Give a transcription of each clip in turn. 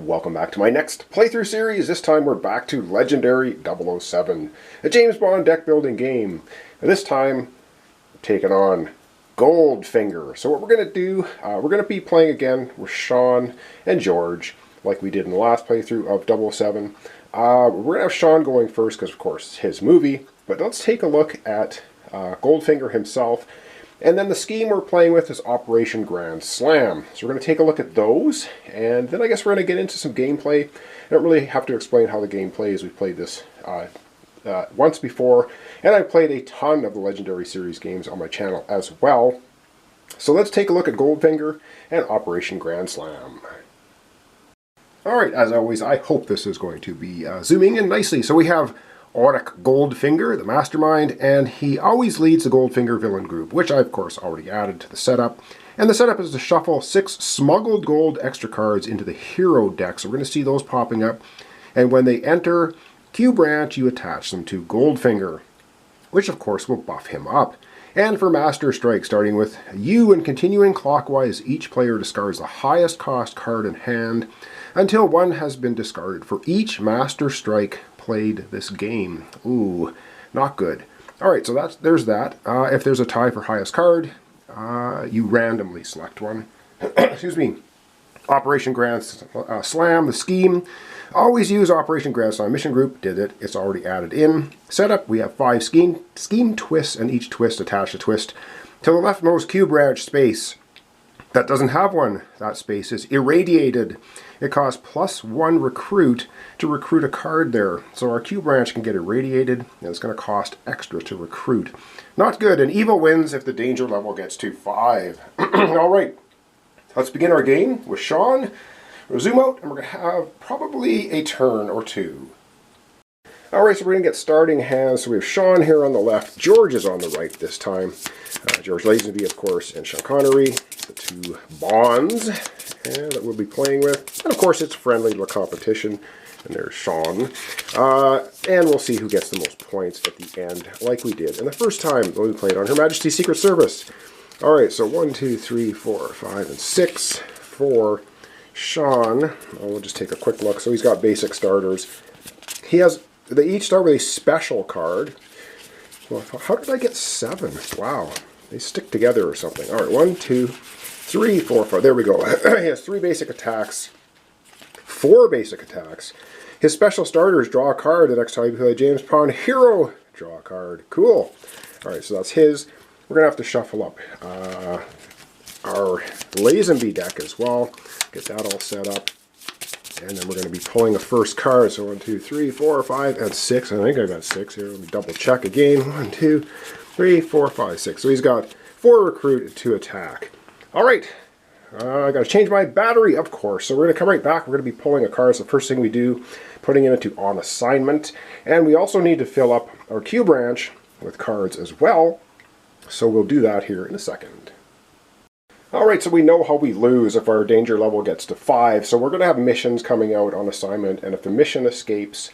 Welcome back to my next playthrough series. This time we're back to Legendary 007, a James Bond deck building game. And this time, taking on Goldfinger. So what we're going to do, we're going to be playing again with Sean and George, like we did in the last playthrough of 007. We're going to have Sean going first, because of course it's his movie. But let's take a look at Goldfinger himself. And then the scheme we're playing with is Operation Grand Slam. So we're going to take a look at those, and then I guess we're going to get into some gameplay. I don't really have to explain how the game plays. We've played this once before, and I've played a ton of the Legendary Series games on my channel as well. So let's take a look at Goldfinger and Operation Grand Slam. Alright, as always, I hope this is going to be zooming in nicely. So we have Goldfinger, the mastermind, and he always leads the Goldfinger villain group, which I, of course, already added to the setup. And the setup is to shuffle 6 smuggled gold extra cards into the hero deck. So we're going to see those popping up. And when they enter Q branch, you attach them to Goldfinger, which, of course, will buff him up. And for Master Strike, starting with U and continuing clockwise, each player discards the highest cost card in hand until one has been discarded for each Master Strike played this game. Ooh, not good. Alright, so there's that. If there's a tie for highest card, you randomly select one. Excuse me. Operation Grand Slam, the scheme. Always use Operation Grand Slam mission group. Did it. It's already added in. Setup, we have 5 scheme twists, and each twist attached a twist to the leftmost Q branch space. That doesn't have one. That space is irradiated. It costs +1 recruit to recruit a card there. So our Q branch can get irradiated, and it's going to cost extra to recruit. Not good, and evil wins if the danger level gets to 5. Alright, let's begin our game with Sean. We'll zoom out, and we're going to have probably a turn or two. Alright, so we're going to get starting hands. So we have Sean here on the left. George is on the right this time. George Lazenby, of course, and Sean Connery, the 2 Bonds that we'll be playing with. And of course, it's friendly to a competition. And there's Sean. And we'll see who gets the most points at the end, like we did. And the first time we played on Her Majesty's Secret Service. Alright, so 1, 2, 3, 4, 5, and 6 for Sean. We'll just take a quick look. So he's got basic starters. They each start with a special card. Well, how did I get 7? Wow. They stick together or something. Alright, 1, 2, 3, 4, 5. There we go. He has 3 basic attacks. 4 basic attacks. His special starters draw a card the next time you play James Bond Hero. Draw a card. Cool. Alright, so that's his. We're going to have to shuffle up our Lazenby deck as well. Get that all set up. And then we're going to be pulling the first card. So 1, 2, 3, 4, 5, and 6. I think I got 6 here. Let me double check again. 1, 2, 3, 4, 5, 6. So he's got 4 recruit and 2 attack. Alright. I got to change my battery, of course. So we're going to come right back. We're going to be pulling a card. So the first thing we do, putting it into on assignment. And we also need to fill up our Q branch with cards as well. So we'll do that here in a second. Alright, so we know how we lose if our danger level gets to 5. So we're going to have missions coming out on assignment, and if the mission escapes,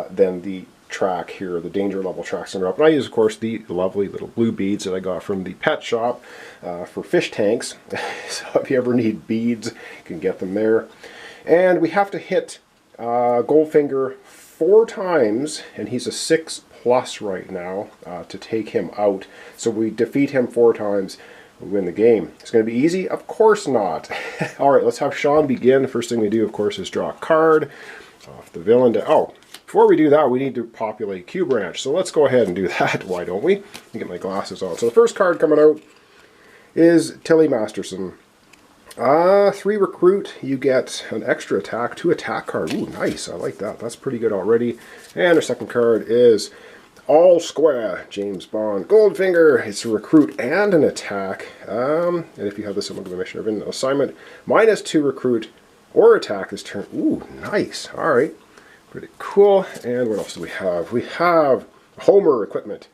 then the track here, the danger level track's going to up. And I use, of course, the lovely little blue beads that I got from the pet shop for fish tanks. So if you ever need beads, you can get them there. And we have to hit Goldfinger 4 times, and he's a 6+ right now to take him out. So we defeat him 4 times. We'll win the game. It's going to be easy? Of course not. Alright, let's have Sean begin. First thing we do, of course, is draw a card off the villain. Before we do that, we need to populate Q branch. So let's go ahead and do that. Why don't we? Let me get my glasses on. So the first card coming out is Tilly Masterson. 3 recruit. You get an extra attack, 2 attack card. Ooh, nice. I like that. That's pretty good already. And our second card is All Square, James Bond, Goldfinger. It's a recruit and an attack. And if you have this among the mission or in an assignment, -2 recruit or attack this turn. Ooh, nice. Alright. Pretty cool. And what else do we have? We have Homer equipment.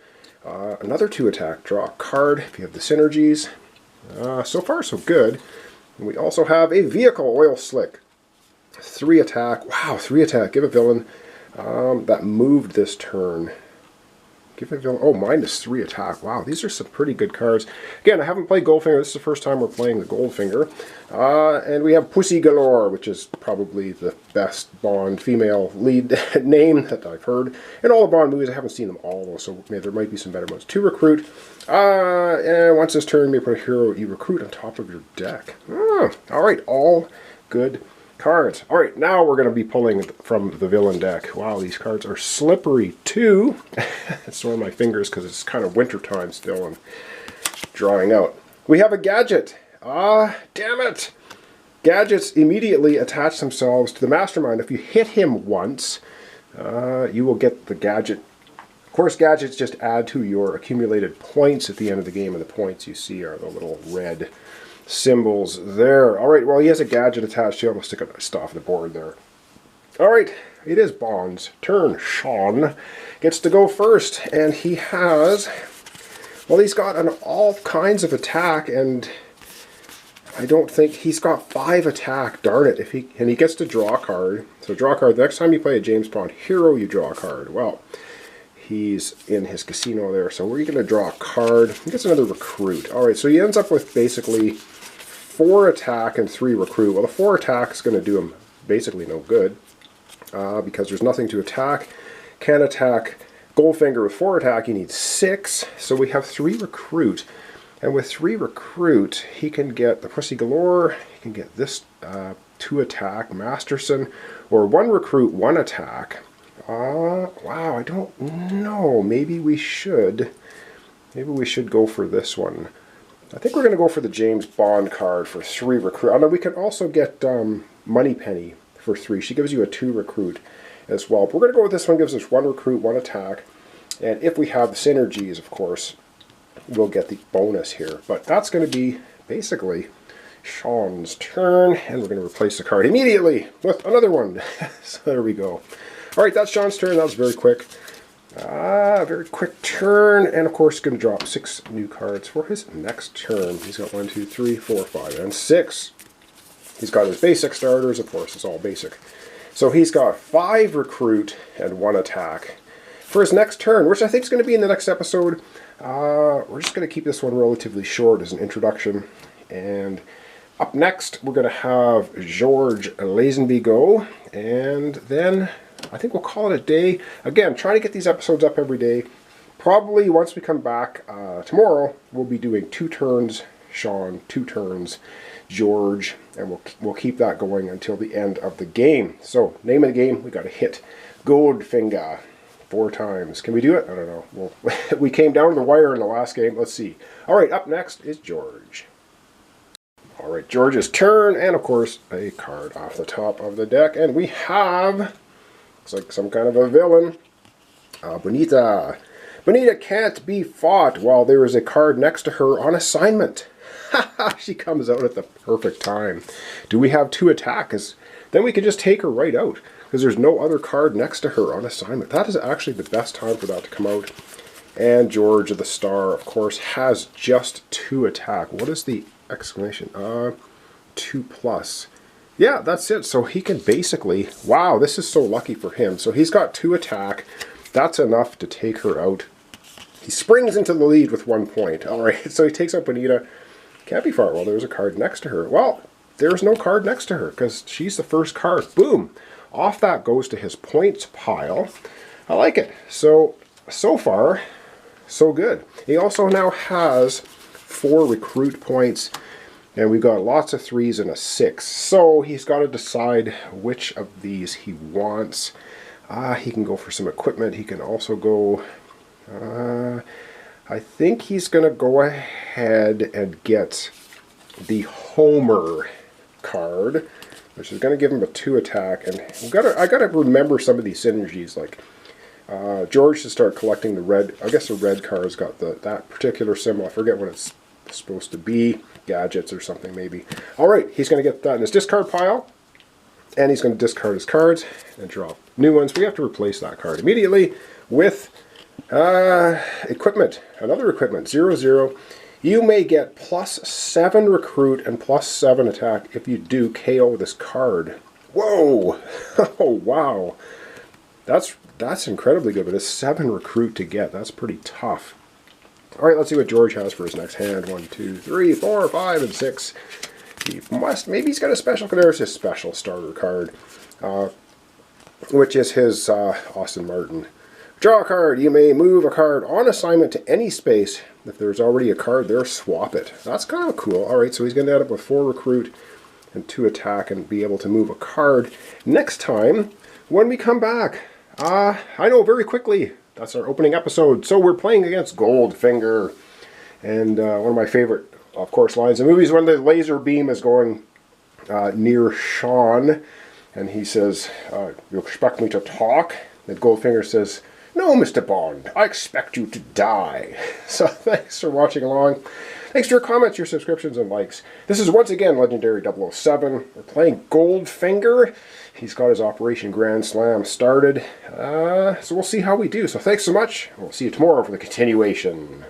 Another 2 attack. Draw a card if you have the synergies. So far, so good. And we also have a vehicle oil slick. 3 attack. Wow, 3 attack. Give a villain that moved this turn. Give a villain, oh, -3 attack. Wow, these are some pretty good cards. Again, I haven't played Goldfinger. This is the first time we're playing the Goldfinger. And we have Pussy Galore, which is probably the best Bond female lead name that I've heard. In all the Bond movies, I haven't seen them all, though, so maybe there might be some better ones. 2 recruit. And once this turn, you may put a hero you recruit on top of your deck. All right, all good cards. All right, now we're going to be pulling from the villain deck. Wow, these cards are slippery too. It's one of my fingers because it's kind of winter time still and drying out. We have a gadget. Damn it. Gadgets immediately attach themselves to the mastermind. If you hit him once, you will get the gadget. Of course, gadgets just add to your accumulated points at the end of the game, and the points you see are the little red symbols there. Alright, well, he has a gadget attached to him. I'll stick it off the board there. Alright, it is Bond's turn. Sean gets to go first, and he has, well, he's got all kinds of attack, and I don't think he's got 5 attack. Darn it. And he gets to draw a card. So draw a card. The next time you play a James Bond hero, you draw a card. Well, he's in his casino there, so we're going to draw a card. He gets another recruit. Alright, so he ends up with basically 4 attack and 3 recruit. Well, the 4 attack is going to do him basically no good because there's nothing to attack. Can't attack Goldfinger with 4 attack. He needs 6, so we have 3 recruit. And with 3 recruit, he can get the Pussy Galore. He can get this 2 attack Masterson, or 1 recruit, 1 attack. Wow, I don't know. Maybe we should go for this one. I think we're going to go for the James Bond card for 3 recruit. Although we can also get Moneypenny for 3. She gives you a 2 recruit as well. But we're going to go with this one. Gives us 1 recruit, 1 attack. And if we have the synergies, of course, we'll get the bonus here. But that's going to be basically Sean's turn. And we're going to replace the card immediately with another one. So there we go. Alright, that's Sean's turn. That was very quick. Very quick turn. And of course, going to drop 6 new cards for his next turn. He's got 1, 2, 3, 4, 5, and 6. He's got his basic starters. Of course, it's all basic. So he's got 5 recruit and 1 attack for his next turn, which I think is going to be in the next episode. We're just going to keep this one relatively short as an introduction. And up next, we're going to have George Lazenby go. And then I think we'll call it a day. Again, trying to get these episodes up every day. Probably once we come back tomorrow, we'll be doing 2 turns Sean, 2 turns George, and we'll keep that going until the end of the game. So, name of the game, we got to hit Goldfinger 4 times. Can we do it? I don't know. Well, we came down to the wire in the last game. Let's see. All right, up next is George. All right, George's turn, and of course, a card off the top of the deck, and we have, looks like some kind of a villain, Bonita. Bonita can't be fought while there is a card next to her on assignment. She comes out at the perfect time. Do we have 2 attacks? Then we can just take her right out, because there's no other card next to her on assignment. That is actually the best time for that to come out. And George the Star, of course, has just 2 attack. What is the exclamation? 2+. Yeah, that's it. So he can basically, wow, this is so lucky for him. So he's got 2 attack. That's enough to take her out. He springs into the lead with 1 point. All right, so he takes out Bonita. Can't be far. Well, there's a card next to her. Well, there's no card next to her because she's the first card. Boom. Off that goes to his points pile. I like it. So far, so good. He also now has 4 recruit points, and we've got lots of 3s and a 6. So he's got to decide which of these he wants. He can go for some equipment. He can also go, I think he's going to go ahead and get the Homer card, which is going to give him a 2 attack. And I got to remember some of these synergies, like George should start collecting the red. I guess the red card's got that particular symbol. I forget what it's supposed to be. Gadgets or something maybe. All right, he's going to get that in his discard pile, and he's going to discard his cards and draw new ones. We have to replace that card immediately with equipment. Another equipment. 0/0. You may get +7 recruit and +7 attack if you do KO this card. Whoa! Oh wow! That's That's incredibly good, but it's 7 recruit to get. That's pretty tough. All right, let's see what George has for his next hand. 1, 2, 3, 4, 5, and 6. Maybe he's got a special. There's his special starter card, which is his Austin Martin. Draw a card. You may move a card on assignment to any space. If there's already a card there, swap it. That's kind of cool. All right, so he's going to end up with 4 recruit and 2 attack and be able to move a card. Next time, when we come back, I know, very quickly, that's our opening episode. So we're playing against Goldfinger. And one of my favorite, of course, lines in movies when the laser beam is going near Sean. And he says, you expect me to talk? And Goldfinger says, no, Mr. Bond, I expect you to die. So thanks for watching along. Thanks for your comments, your subscriptions, and likes. This is once again Legendary 007. We're playing Goldfinger. He's got his Operation Grand Slam started. So we'll see how we do. So thanks so much. We'll see you tomorrow for the continuation.